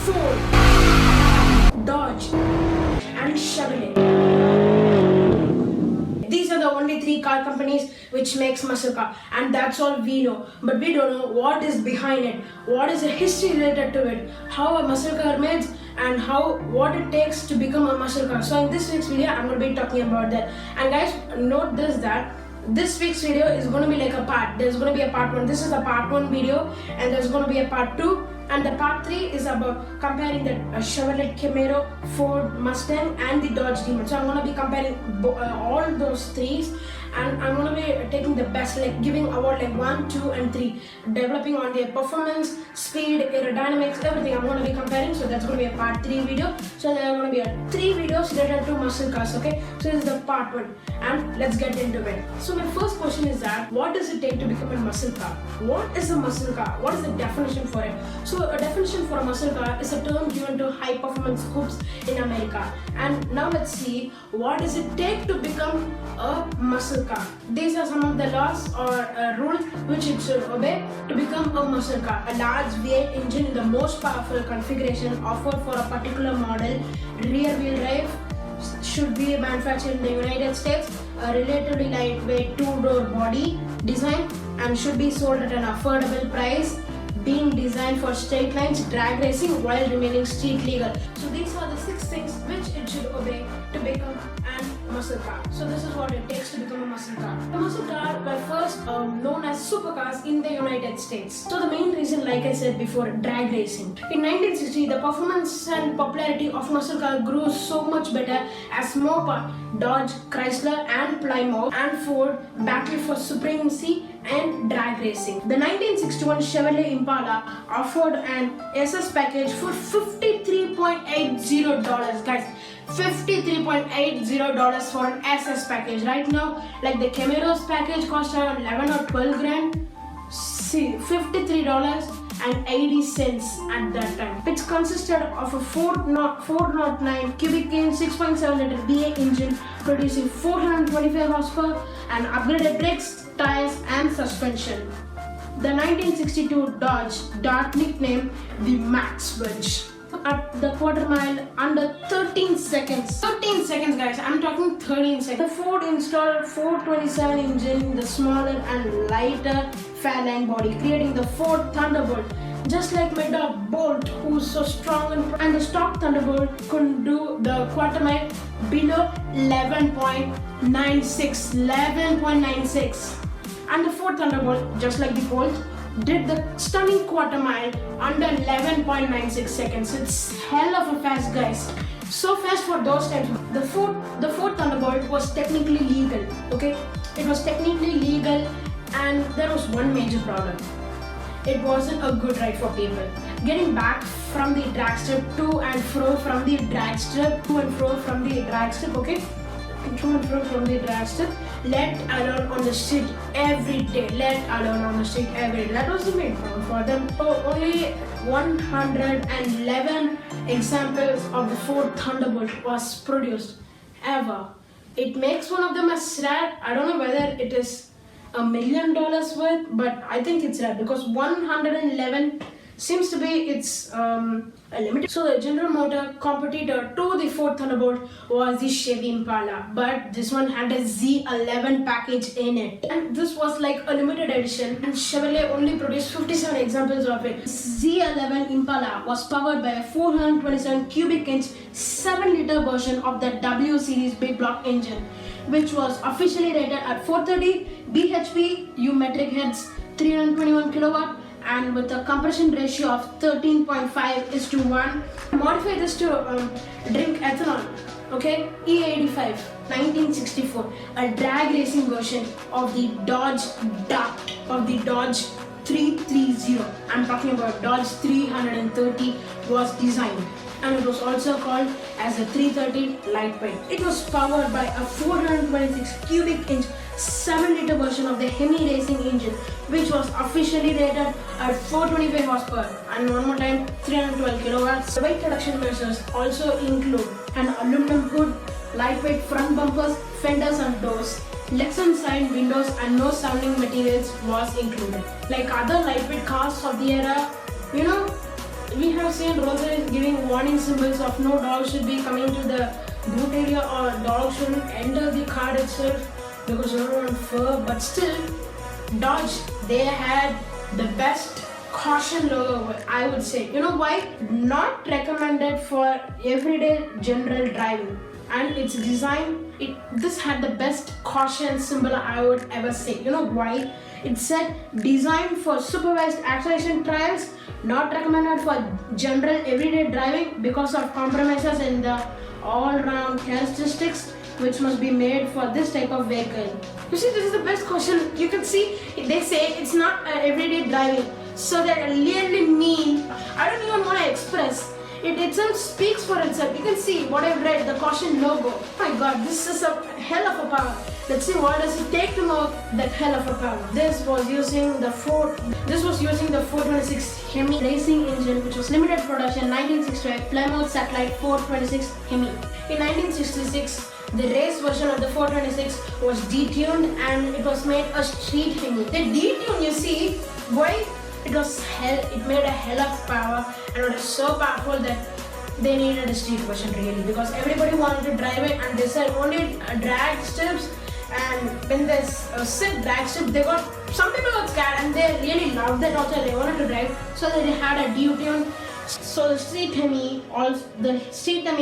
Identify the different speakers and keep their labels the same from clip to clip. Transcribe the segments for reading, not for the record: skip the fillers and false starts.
Speaker 1: Ford, Dodge and Chevrolet. These are the only three car companies which makes muscle car, and that's all we know. But we don't know what is behind it, what is the history related to it, how a muscle car made, and what it takes to become a muscle car. So in this week's video, I'm going to be talking about that. And guys, note that this week's video is going to be like a part. There's going to be a part 1. This is the part 1 video, and there's going to be a part 2. And the part 3 is about comparing the Chevrolet Camaro, Ford Mustang and the Dodge Demon. So I'm going to be comparing all those threes, and I'm going to be taking the best, like giving award like 1, 2 and 3, developing on their performance, speed, aerodynamics, everything I'm going to be comparing. So that's going to be a part 3 video. So there are going to be 3 videos related to muscle cars, okay? So this is the part 1, and let's get into it. So my first question is that, what does it take to become a muscle car? What is a muscle car? What is the definition for it? So a definition for a muscle car is a term given to high performance scoops in America. And now let's see, what does it take to become a muscle car? These are some of the laws or rules which it should obey to become a muscle car. A large V8 engine in the most powerful configuration offered for a particular model, rear wheel drive, should be manufactured in the United States, a relatively lightweight 2-door body design, and should be sold at an affordable price, being designed for straight lines, drag racing while remaining street legal. So these are the 6 things which it should obey to become a muscle car. So this is what it takes to become a muscle car. The muscle car were first known as supercars in the United States. So the main reason, like I said before, drag racing. In 1960, the performance and popularity of muscle car grew so much better as more Dodge, Chrysler and Plymouth and Ford battled for supremacy and drag racing. The 1961 Chevrolet Impala offered an SS package for $53.80, guys. $53.80 for an SS package. Right now, like the Camaro's package costs around 11 or 12 grand. See, $53.80 at that time. It consisted of a 409 cubic inch 6.7 liter V8 engine producing 425 horsepower and upgraded brakes, tires and suspension. The 1962 Dodge Dart, nicknamed the Max Wedge, at the quarter mile under 13 seconds. 13 seconds, guys. I'm talking 13 seconds. The Ford installed 427 engine, the smaller and lighter Fairlane body, creating the Ford Thunderbolt. Just like my dog Bolt, who's so strong and the stock Thunderbolt couldn't do the quarter mile below 11.96. And the Ford Thunderbolt, just like the Bolt, did the stunning quarter mile under 11.96 seconds. It's hell of a fast, guys. So fast for those times. The Ford Thunderbolt was technically legal, okay? It was technically legal, and there was one major problem. It wasn't a good ride for people. Getting back from the drag strip to and fro from the drag strip, okay? To and fro from the drag strip, let alone on the street every day. That was the main problem for them. So only 111 examples of the Ford Thunderbolt was produced ever. It makes one of them as rare. I don't know whether it is $1 million worth, but I think it's rare because 111 seems to be its a limited. So the General Motor competitor to the Ford Thunderbolt was the Chevy Impala, but this one had a Z11 package in it, and this was like a limited edition, and Chevrolet only produced 57 examples of it. Z11 Impala was powered by a 427 cubic inch 7-liter version of the W series big block engine, which was officially rated at 430 bhp, metric heads, 321 kilowatt, and with a compression ratio of 13.5:1. Modify this to drink ethanol, okay? E85, 1964, a drag racing version of the Dodge Dart, of the Dodge 330. I'm talking about Dodge 330 was designed, and it was also called as a 330 lightweight. It was powered by a 426 cubic inch 7-liter version of the Hemi racing engine, which was officially rated at 425 horsepower and one more time 312 kilowatts. The weight reduction measures also include an aluminum hood, lightweight front bumpers, fenders and doors, Lexan side windows and no sounding materials was included. Like other lightweight cars of the era, we have seen Rolls-Royce giving warning symbols of no dog should be coming to the boot area or dog shouldn't enter the car itself because you don't want fur. But still, Dodge, they had the best caution logo, I would say. You know why? Not recommended for everyday general driving. And its design, this had the best caution symbol I would ever say. You know why? It said designed for supervised acceleration trials, not recommended for general everyday driving because of compromises in the all-round characteristics which must be made for this type of vehicle. You see, this is the best caution. You can see they say it's not everyday driving. So that really mean, I don't even want to express. It itself speaks for itself. You can see what I've read, the caution logo. Oh my god, this is a hell of a power. Let's see what does it take to know that hell of a power. This was using the 426 Hemi racing engine, which was limited production 1965 Plymouth Satellite 426 Hemi. In 1966, the race version of the 426 was detuned and it was made a street Hemi. The detune, you see, why? It made a hell of power and it was so powerful that they needed a street version really because everybody wanted to drive it and they said only drag strips, and when there's a sit drag strip, some people got scared and they really loved that also, they wanted to drive, so they had a detune. So the street Hemi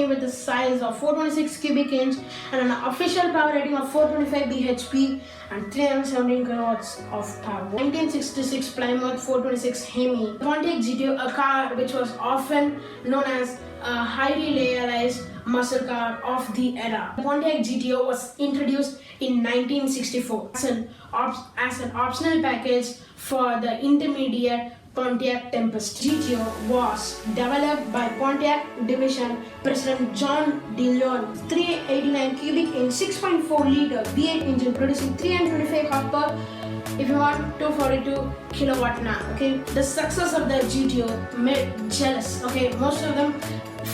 Speaker 1: with the size of 426 cubic inch and an official power rating of 425 bhp and 317 kilowatts of power. 1966 Plymouth 426 Hemi. Pontiac GTO, a car which was often known as a highly layerized muscle car of the era. Pontiac GTO was introduced in 1964 as an optional package for the intermediate Pontiac Tempest. GTO was developed by Pontiac Division President John DeLeon. 389 cubic inch 6.4 liter V8 engine producing 325 horsepower. If you want 242 kilowatt now. Okay, the success of the GTO made jealous. Okay, most of them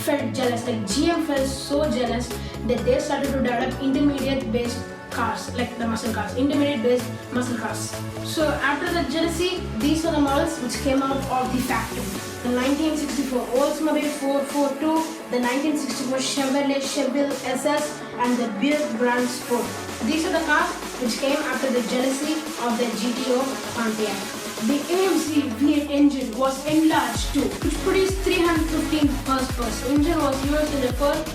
Speaker 1: felt jealous. Like GM felt so jealous that they started to develop intermediate based cars, like the muscle cars, intermediate based muscle cars. So after the jealousy, these are the models which came out of the factory. The 1964 Oldsmobile 442, the 1964 Chevrolet Chevelle SS, and the Buick Grand Sport. These are the cars which came after the jealousy of the GTO Pontiac. The AMC V8 engine was enlarged too, which produced 315 horsepower. The engine was used in the first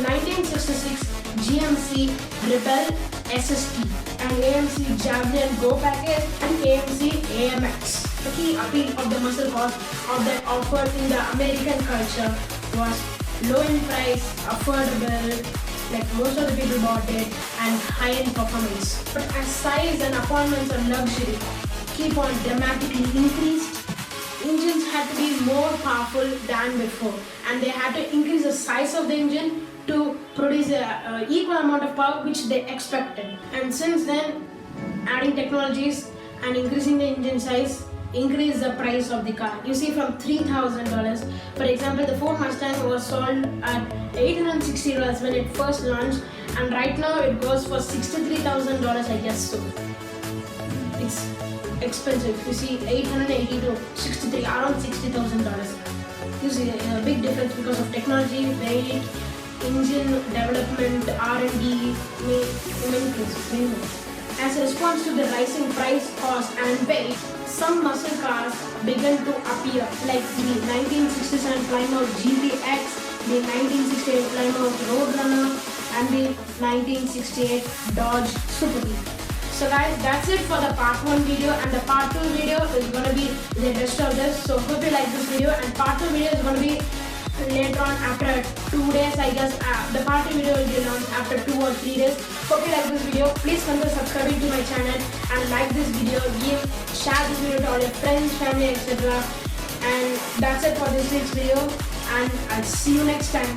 Speaker 1: 1966 GMC Rebel SST and AMC Javelin Go package and AMC AMX. The key appeal of the muscle cars that offered in the American culture was low in price, affordable, like most of the people bought it, and high-end performance. But as size and appointments and luxury keep on dramatically increased, engines had to be more powerful than before, and they had to increase the size of the engine to produce an equal amount of power which they expected. And since then, adding technologies and increasing the engine size increase the price of the car. You see, from $3,000. For example, the Ford Mustang was sold at $860 when it first launched, and right now it goes for $63,000, I guess so. It's expensive. You see, $880 to $63, around $60,000. You see a big difference because of technology, weight, engine development, R&D, many things. As a response to the rising price, cost, and weight, some muscle cars began to appear, like the 1967 Plymouth GTX, the 1968 Plymouth Roadrunner, and the 1968 Dodge Super Bee. So guys, that's it for the part 1 video, and the part 2 video is going to be the rest of this. So hope you like this video, and part 2 video is going to be later on after 2 days, I guess. The part 2 video will be launched after 2 or 3 days. Hope you like this video. Please consider subscribing to my channel and like this video. Share this video to all your friends, family, etc. And that's it for this week's video, and I'll see you next time.